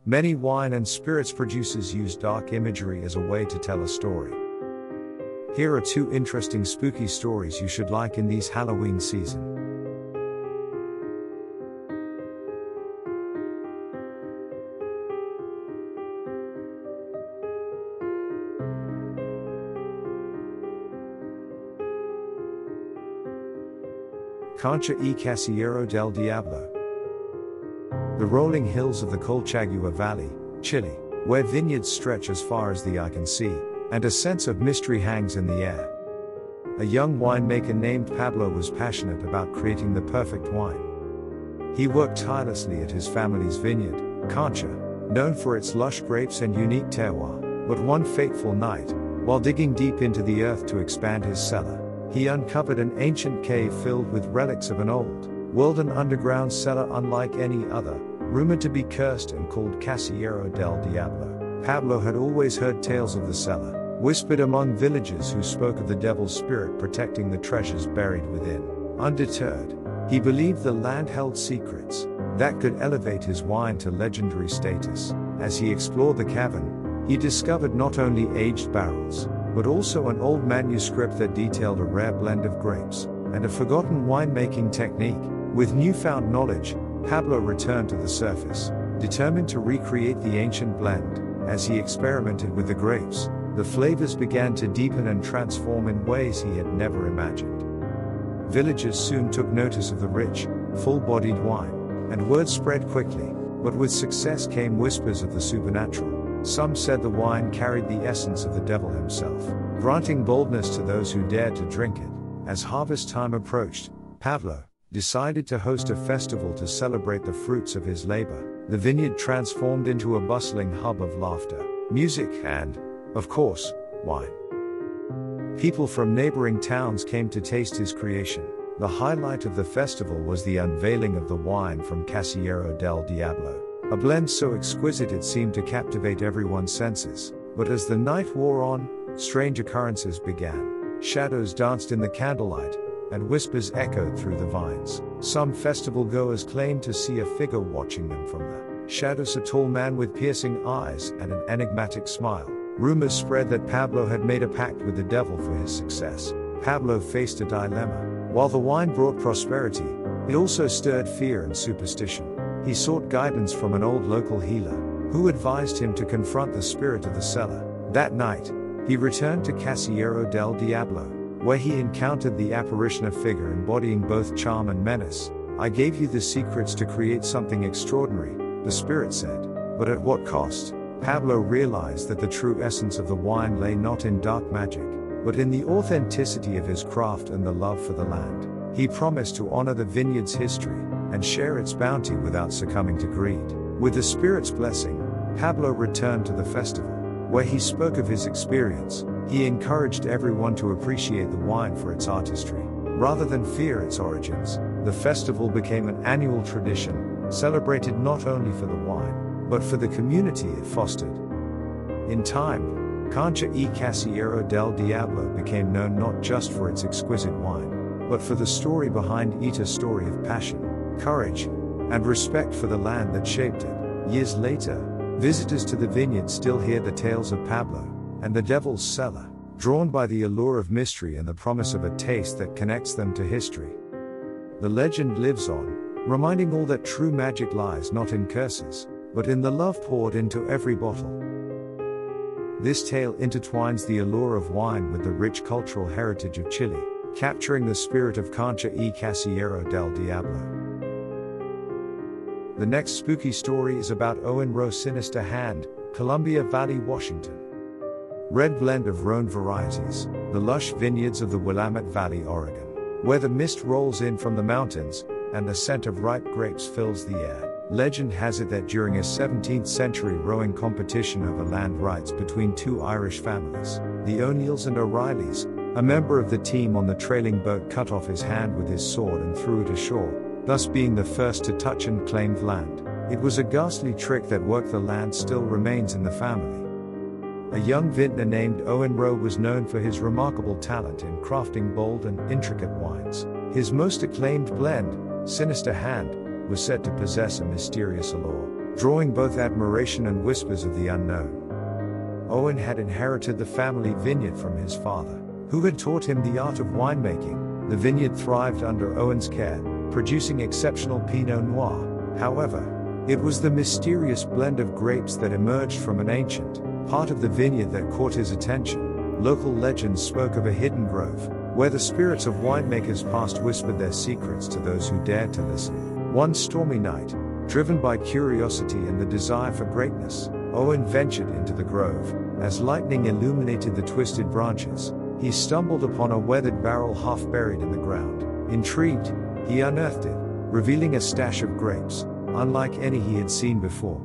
Many wine and spirits producers use dark imagery as a way to tell a story. Here are 2 interesting spooky stories you should like in these Halloween season. Concha y Casillero del Diablo. The rolling hills of the Colchagua Valley, Chile, where vineyards stretch as far as the eye can see, and a sense of mystery hangs in the air. A young winemaker named Pablo was passionate about creating the perfect wine. He worked tirelessly at his family's vineyard, Concha, known for its lush grapes and unique terroir. But one fateful night, while digging deep into the earth to expand his cellar, he uncovered an ancient cave filled with relics of an old world, an underground cellar unlike any other, rumored to be cursed and called Casillero del Diablo. Pablo had always heard tales of the cellar, whispered among villagers who spoke of the devil's spirit protecting the treasures buried within. Undeterred, he believed the land held secrets that could elevate his wine to legendary status. As he explored the cavern, he discovered not only aged barrels, but also an old manuscript that detailed a rare blend of grapes and a forgotten winemaking technique. With newfound knowledge, Pablo returned to the surface, determined to recreate the ancient blend. As he experimented with the grapes, the flavors began to deepen and transform in ways he had never imagined. Villagers soon took notice of the rich, full-bodied wine, and word spread quickly, but with success came whispers of the supernatural. Some said the wine carried the essence of the devil himself, granting boldness to those who dared to drink it. As harvest time approached, Pablo decided to host a festival to celebrate the fruits of his labor. The vineyard transformed into a bustling hub of laughter, music, and, of course, wine. People from neighboring towns came to taste his creation. The highlight of the festival was the unveiling of the wine from Casillero del Diablo, a blend so exquisite it seemed to captivate everyone's senses. But as the night wore on, strange occurrences began. Shadows danced in the candlelight, and whispers echoed through the vines. Some festival goers claimed to see a figure watching them from the shadows, a tall man with piercing eyes and an enigmatic smile. Rumors spread that Pablo had made a pact with the devil for his success. Pablo faced a dilemma. While the wine brought prosperity, it also stirred fear and superstition. He sought guidance from an old local healer, who advised him to confront the spirit of the cellar. That night, he returned to Casillero del Diablo, where he encountered the apparition, a figure embodying both charm and menace. "I gave you the secrets to create something extraordinary," the spirit said. But at what cost? Pablo realized that the true essence of the wine lay not in dark magic, but in the authenticity of his craft and the love for the land. He promised to honor the vineyard's history and share its bounty without succumbing to greed. With the spirit's blessing, Pablo returned to the festival, where he spoke of his experience. He encouraged everyone to appreciate the wine for its artistry, rather than fear its origins. The festival became an annual tradition, celebrated not only for the wine, but for the community it fostered. In time, Concha y Casillero del Diablo became known not just for its exquisite wine, but for the story behind it, a story of passion, courage, and respect for the land that shaped it. Years later, visitors to the vineyard still hear the tales of Pablo and the devil's cellar, drawn by the allure of mystery and the promise of a taste that connects them to history. The legend lives on, reminding all that true magic lies not in curses, but in the love poured into every bottle. This tale intertwines the allure of wine with the rich cultural heritage of Chile, capturing the spirit of Concha y Casillero del Diablo. The next spooky story is about Owen Roe Sinister Hand, Columbia Valley, Washington. Red blend of Rhone varieties, the lush vineyards of the Willamette Valley, Oregon, where the mist rolls in from the mountains, and the scent of ripe grapes fills the air. Legend has it that during a 17th century rowing competition over land rights between 2 Irish families, the O'Neills and O'Reillys, a member of the team on the trailing boat cut off his hand with his sword and threw it ashore, thus being the first to touch and claim land. It was a ghastly trick that worked. The land still remains in the family. A young vintner named Owen Roe was known for his remarkable talent in crafting bold and intricate wines. His most acclaimed blend, Sinister Hand, was said to possess a mysterious allure. drawing both admiration and whispers of the unknown. Owen had inherited the family vineyard from his father, who had taught him the art of winemaking. The vineyard thrived under Owen's care, producing exceptional Pinot Noir. However, it was the mysterious blend of grapes that emerged from an ancient part of the vineyard that caught his attention. Local legends spoke of a hidden grove, where the spirits of winemakers past whispered their secrets to those who dared to listen. One stormy night, driven by curiosity and the desire for greatness, Owen ventured into the grove. As lightning illuminated the twisted branches, he stumbled upon a weathered barrel half buried in the ground. Intrigued, he unearthed it, revealing a stash of grapes, unlike any he had seen before.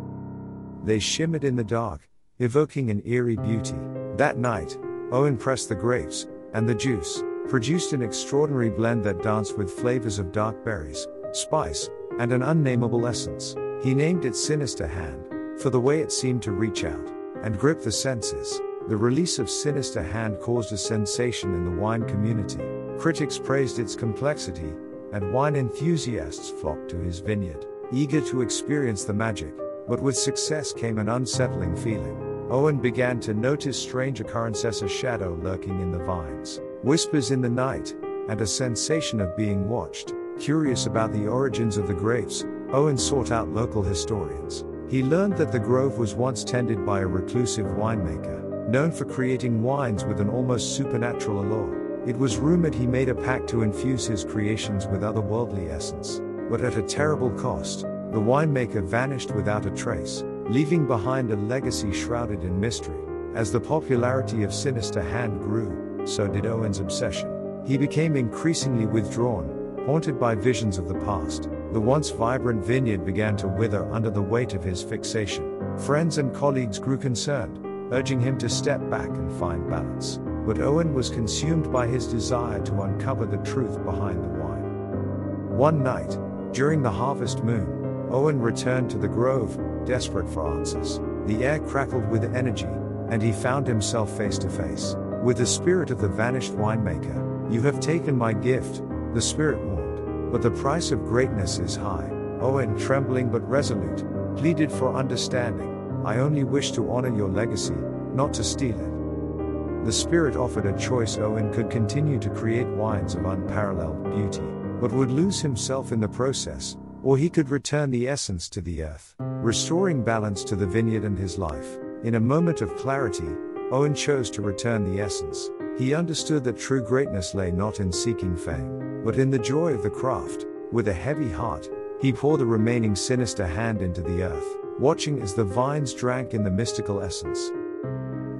They shimmered in the dark, evoking an eerie beauty. That night, Owen pressed the grapes, and the juice produced an extraordinary blend that danced with flavors of dark berries, spice, and an unnameable essence. He named it Sinister Hand, for the way it seemed to reach out and grip the senses. The release of Sinister Hand caused a sensation in the wine community. Critics praised its complexity, and wine enthusiasts flocked to his vineyard, eager to experience the magic. But with success came an unsettling feeling. Owen began to notice strange occurrences: a shadow lurking in the vines, whispers in the night, and a sensation of being watched. Curious about the origins of the grapes, Owen sought out local historians. He learned that the grove was once tended by a reclusive winemaker, known for creating wines with an almost supernatural allure. It was rumored he made a pact to infuse his creations with otherworldly essence. But at a terrible cost. The winemaker vanished without a trace, leaving behind a legacy shrouded in mystery. As the popularity of Sinister Hand grew, so did Owen's obsession. He became increasingly withdrawn, haunted by visions of the past. The once vibrant vineyard began to wither under the weight of his fixation. Friends and colleagues grew concerned, urging him to step back and find balance. But Owen was consumed by his desire to uncover the truth behind the wine. One night, during the harvest moon, Owen returned to the grove, desperate for answers. The air crackled with energy, and he found himself face to face with the spirit of the vanished winemaker. "You have taken my gift," the spirit warned, "but the price of greatness is high." Owen, trembling but resolute, pleaded for understanding. "I only wish to honor your legacy, not to steal it." The spirit offered a choice: Owen could continue to create wines of unparalleled beauty, but would lose himself in the process, or he could return the essence to the earth, restoring balance to the vineyard and his life. In a moment of clarity, Owen chose to return the essence. He understood that true greatness lay not in seeking fame, but in the joy of the craft. With a heavy heart, he poured the remaining Sinister Hand into the earth, watching as the vines drank in the mystical essence.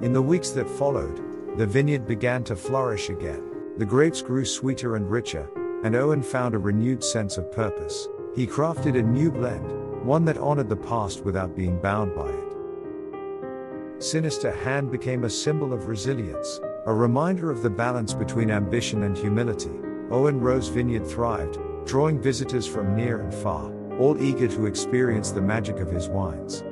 In the weeks that followed, the vineyard began to flourish again. The grapes grew sweeter and richer, and Owen found a renewed sense of purpose. He crafted a new blend, one that honored the past without being bound by it. Sinister Hand became a symbol of resilience, a reminder of the balance between ambition and humility. Owen Roe's vineyard thrived, drawing visitors from near and far, all eager to experience the magic of his wines.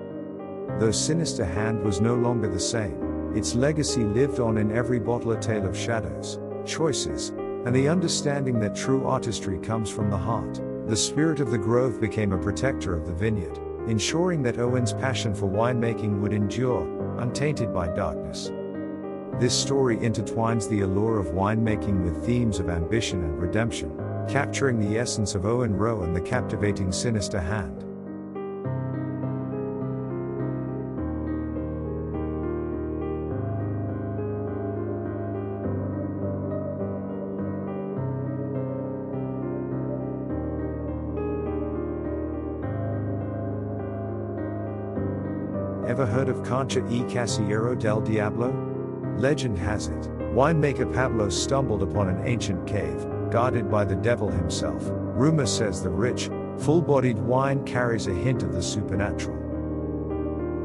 Though Sinister Hand was no longer the same, its legacy lived on in every bottle, a tale of shadows, choices, and the understanding that true artistry comes from the heart. The spirit of the grove became a protector of the vineyard, ensuring that Owen's passion for winemaking would endure, untainted by darkness. This story intertwines the allure of winemaking with themes of ambition and redemption, capturing the essence of Owen Roe and the captivating Sinister Hand. Ever heard of Concha y Casillero del Diablo? Legend has it, winemaker Pablo stumbled upon an ancient cave, guarded by the devil himself. Rumor says the rich, full-bodied wine carries a hint of the supernatural.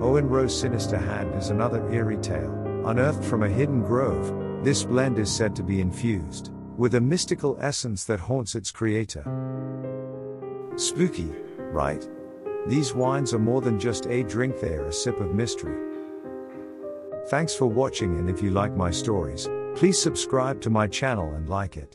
Owen Roe's Sinister Hand is another eerie tale. Unearthed from a hidden grove, this blend is said to be infused with a mystical essence that haunts its creator. Spooky, right? These wines are more than just a drink, they are a sip of mystery. Thanks for watching, and if you like my stories, please subscribe to my channel and like it.